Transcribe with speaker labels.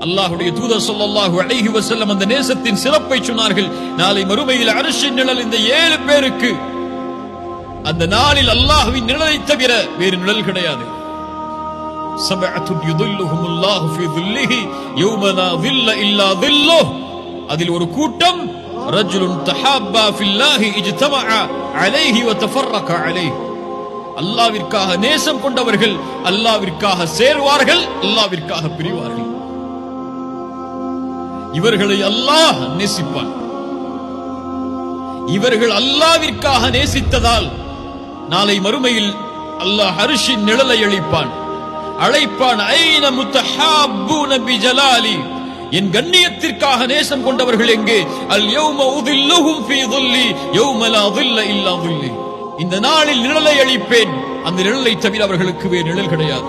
Speaker 1: அல்லாஹ்வுடைய தூதர் ஸல்லல்லாஹு அலைஹி வஸல்லம் அந்த நேசத்தின் சிறப்பை சொன்னார்கள். நாளை மறுமையில் அர்ஷின் நிழல் இந்த 7 பேருக்கு, அந்த நாளில் அல்லாஹ்வின் நிழலை தவிர வேறு நிழல் கிடையாது. சபஅத்துன் யுதில்லுஹுமுல்லாஹு ஃபீ ظில்லிஹி யௌம லா ظில்ல இல்லா ظில்லுஹ். அதில் ஒரு கூட்டம் ரஜுலுன் தஹாப்பா ஃபில்லாஹி இஜ்தமஅ அலைஹி வ தஃபர்ரக அலைஹி. அல்லாஹ்விற்காக நேசம் கொண்டவர்கள் அல்லாஹ்விற்காக சேர்வார்கள், அல்லாஹ்விற்காக பிரிவார்கள். இவர்களை அல்லாஹ் நேசிப்பான். இவர்கள் அல்லாஹ்விற்காக நேசித்ததால் நாளை மறுமையில் அல்லாஹ் அர்ஷின் நிழலை அழைப்பான். ஐன முத்தஹாப்பூன பிஜலாலி, என் கண்ணியத்திற்காக நேசம் கொண்டவர்கள் எங்கே? அல் யௌம உதில்லுஹும் ஃபீ ظில்லி யௌம லா ظில்ல இல்லா ظில்லி. இந்த நாளில் நிழலை அளிப்பேன், அந்த நிழலை தவிர அவர்களுக்கு வேறு நிழல் கிடையாது.